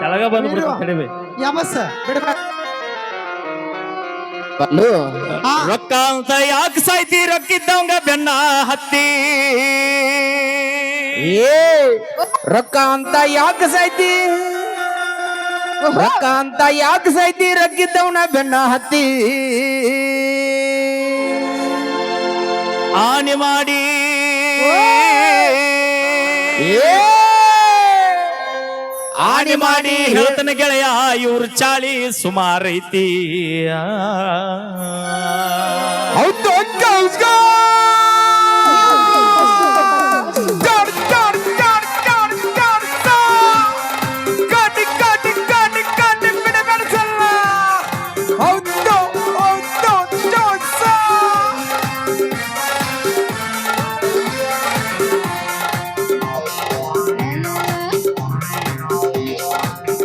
ಕೆಳಗ ಬಂದ್ಬಿಡ್ತು ಕಡಿಮೆ ಯಮಸ್ ಬಿಡ್ಬೇಕ ರೊಕ್ಕ ಅಂತ ಯಾಕೆ ಸಾಯ್ತಿ ರೊಕ್ಕಿದ್ದವಂಗ ಬೆನ್ನ ಹತ್ತಿ ಏ ರೊಕ್ಕ ಅಂತ ಯಾಕೆ ಸಾಯ್ತಿ ರೊಕ್ಕ ಅಂತ ಯಾಕೆ ಸಾಯ್ತಿ ರೊಕ್ಕಿದ್ದವನ ಬೆನ್ನ ಹತ್ತಿ ಆನೆ ಮಾಡಿ ಆನೆ ಮಾಡಿ ಹೇಳ್ತನ ಗೆಳೆಯ ಇವ್ರ ಚಾಳಿ ಸುಮಾರೈತಿ ಹೌದು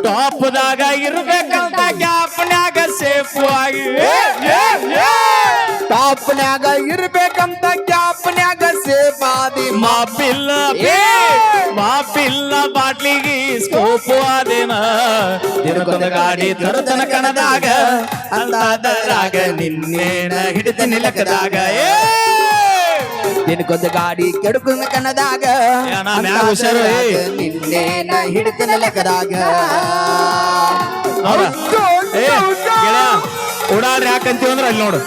ಟಾಪ್ದಾಗ ಇರ್ಬೇಕಂತ ಗ್ಯಾಪ್ನ್ಯಾಗ ಸೇಫು ಆಗಿ ಟಾಪ್ನ್ಯಾಗ ಇರ್ಬೇಕಂತ ಕ್ಯಾಪ್ನ್ಯಾಗ ಸೇಪಾದಿ ಮಾಪಿಲ್ಲ ಬಾಟ್ಲಿಗೆ ಸ್ಕೋಪು ಆದೇನ ದಿನಕ್ಕೊಂದು ಗಾಡಿ ತರತನ ಕಣದಾಗ ಅಂದಾದರಾಗ ನಿನ್ನೇನ ಹಿಡಿತ ನಿಲಕದಾಗ ದಿನಕ್ಕೊಂದು ಗಾಡಿ ಕೆಡುಕುನ ಕಣದಾಗ ನಿನ್ನೇನ ಹಿಡಿತನ ಲೆಕ್ಕದಾಗ ಓಡಾಡ್ರಿ ಯಾಕಂತೀವಿ ಅಂದ್ರೆ ಅಲ್ಲಿ ನೋಡು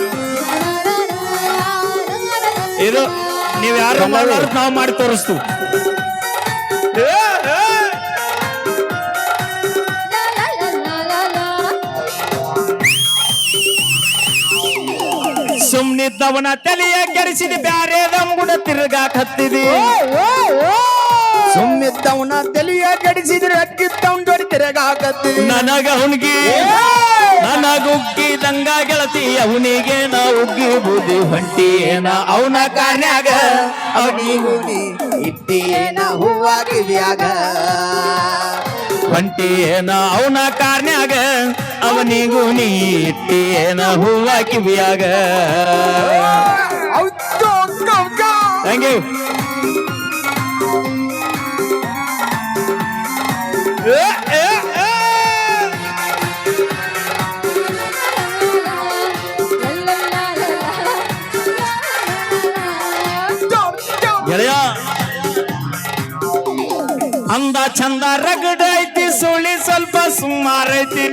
ಇದು ನೀವ್ ಯಾರು ನಾವು ಮಾಡಿ ತೋರಿಸ್ತು ಸುಮ್ನಿದ್ದವನ ತಲೆಯ ಕೆಡಿಸಿದ ಬ್ಯಾರೆ ನಮ್ಗುಡ ತಿರುಗಾಕ್ ಹತ್ತಿದಿ ಸುಮ್ಮಿದ್ದವನ ತಲೆಯ ಕೆಡಿಸಿದ್ರೆ ಅಕ್ಕಿತ್ತವನ್ ಜೋಡಿ ತಿರುಗಾಕತ್ತಿದಿ ನನಗ ಹುಣ್ಗಿ ನನಗುಗ್ಗಿ ದಂಗ ಗೆಳತಿ ಅವನಿಗೆ ನಾ ಉಗ್ಗಿ ಬೂದಿ ಹೊಂಟಿ ಏನ ಅವನ ಕಾರ್ನ್ಯಾಗ ಅವನಿಗೂನಿ ಇಟ್ಟಿಯೇನ ಹೂವಾಗಿವ್ಯಾಗ ಹೊಂಟಿ ಏನ ಅವನ ಕಾರ್ನ್ಯಾಗ ಅವನಿಗೂ ನೀ ಇಟ್ಟಿ ಏನ ಹೂವ ಕಿವಿಯಾಗ ಥ್ಯಾಂಕ್ ಯು ಗೆಳೆಯ ಅಂದ ಚಂದ ರಗಡ ಐತಿ ಸುಳಿ ಸ್ವಲ್ಪ ಸುಮಾರೈತಿ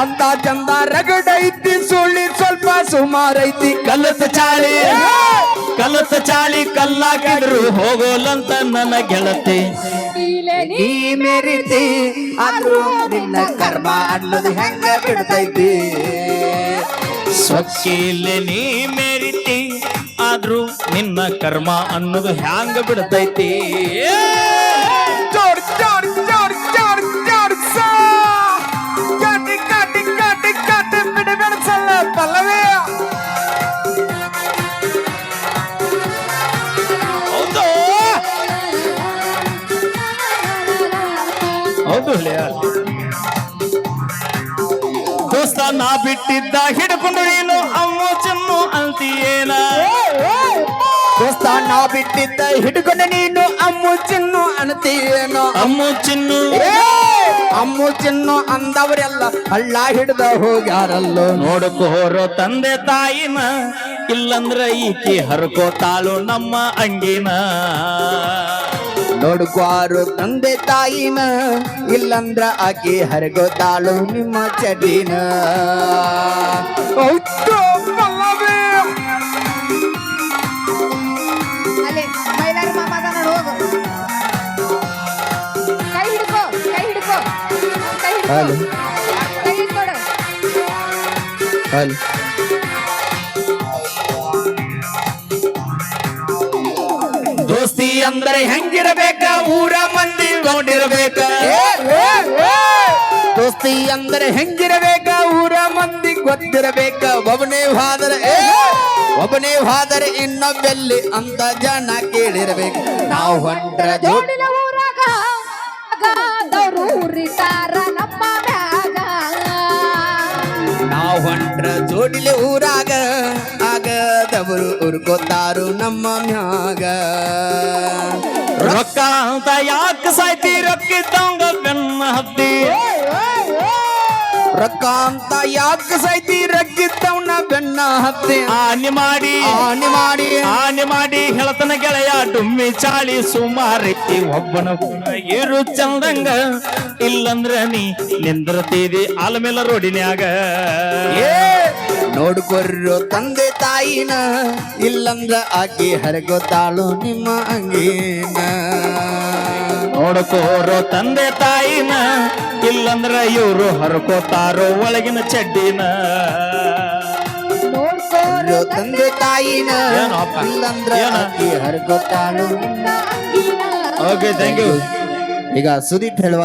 ಅಂತ ಚಂದ ರಗಡ ಐತಿ ಸುಳ್ಳಿ ಸ್ವಲ್ಪ ಸುಮಾರೈತಿ ಕಲತ ಚಾಳಿ ಕಲ್ಲಾಕಿದ್ರು ಹೋಗೋಲಂತ ನನ್ನ ಗೆಳತಿ ನೀ ಮೇರಿತಿ ಆದ್ರೂ ನಿನ್ನ ಕರ್ಮ ಅನ್ನೋದು ಹೆಂಗ ಬಿಡ್ತೈತಿ ಸೊಕ್ಕಿಲೆ ನೀ ಮೇರಿತಿ ಆದ್ರೂ ನಿನ್ನ ಕರ್ಮ ಅನ್ನೋದು ಹ್ಯಾಂಗ ಬಿಡ್ತೈತಿ ಪಲ್ಲವೇ ಹೌದು ದೋಸ್ತ ನಾ ಬಿಟ್ಟಿದ್ದ ಹಿಡ್ಕೊಂಡು ನೀನು ಅಮ್ಮು ಚಿನ್ನು ಅಂತೀಯೇನ ದೋಸ್ತ ನಾ ಬಿಟ್ಟಿದ್ದ ಹಿಡ್ಕೊಂಡು ನೀನು ಅಮ್ಮು ಚಿನ್ನು ಅಂತೀಯೇನೋ ಅಮ್ಮು ಚಿನ್ನು ಅಮ್ಮು ಚಿನ್ನು ಅಂದವರೆಲ್ಲ ಹಳ್ಳ ಹಿಡ್ದ ಹೋಗ್ಯಾರಲ್ಲೋ ನೋಡ್ಕೋರೋ ತಂದೆ ತಾಯಿನ ಇಲ್ಲಂದ್ರ ಈಕಿ ಹರ್ಕೋತಾಳು ನಮ್ಮ ಅಂಗಿನ ನೋಡ್ಕೋರು ತಂದೆ ತಾಯಿನ ಇಲ್ಲಂದ್ರ ಆಕಿ ಹರಗೋತಾಳು ನಿಮ್ಮ ಚಡಿನ ದೋಸ್ತಿ ಅಂದ್ರೆ ಹೆಂಗಿರಬೇಕ ಊರ ಮಂದಿ ನೋಡಿರ್ಬೇಕ ದೋಸ್ತಿ ಅಂದ್ರೆ ಹೆಂಗಿರಬೇಕ ಊರ ಮಂದಿ ಗೊತ್ತಿರಬೇಕ ಒಬ್ಬನೇ ಹೋದರೆ ಇನ್ನೊಬ್ಬೆಲ್ಲಿ ಅಂತ ಜನ ಕೇಳಿರ್ಬೇಕು ನಾವು ಹೊಂಟ್ರ ಜೋಡಿನ ಊರಾಗ ಉರಿತಾರ ನಮ್ಮ ಮ್ಯಾಗ ನಾವು ಹೊಂಟ್ರ ಜೋಡಿಲೆ ಊರಾಗ ಆಗದವರು ಉರ್ಕೋತಾರು ನಮ್ಮ ಮ್ಯಾಗ ರೊಕ್ಕ ಅಂತ ಯಾಕೆ ಸಾಯ್ತಿ ರೊಕ್ಕಿದ್ದಂಗ ಹತ್ತಿ ರೊಕ್ಕ ಅಂತ ಯಾಕ ಸೈತಿ ರಗ್ಗಿದ್ದವನ ಬೆನ್ನ ಹತ್ತಿ ಆನೆ ಮಾಡಿ ಆನೆ ಮಾಡಿ ಹೇಳತನ ಗೆಳೆಯ ಡುಮ್ಮಿ ಚಾಳಿ ಸುಮಾರೈತಿ ಒಬ್ಬನ ಇರು ಚಂದಂಗ ಇಲ್ಲಂದ್ರ ನೀ ನಿಂದ್ರತೀವಿ ಆಲ್ಮೇಲ ರೋಡಿನ್ಯಾಗ ನೋಡ್ಕೊರ್ರು ತಂದೆ ತಾಯಿನ ಇಲ್ಲಂದ್ರ ಆಕಿ ಹರಗೋತಾಳು ನಿಮ್ಮ ಅಂಗೀನ ನೋಡ್ಕೋರೋ ತಂದೆ ತಾಯಿನ ಇಲ್ಲಂದ್ರ ಇವ್ರು ಹರ್ಕೋತಾರೋ ಒಳಗಿನ ಚಡ್ಡಿನ ನೋಡ್ಕೋರು ತಂದೆ ತಾಯಿನ ಏನೋ ಅಪ್ಪ? ಇಲ್ಲಂದ್ರ ಏನೋ? ಆಕಿ ಹರಗೋತಾಳು ನಿನ್ನ ಅಂಗಿನ. ಓಕೆ ಥ್ಯಾಂಕ್ ಯು ಈಗ ಸುದೀಪ್ ಹೇಳುವ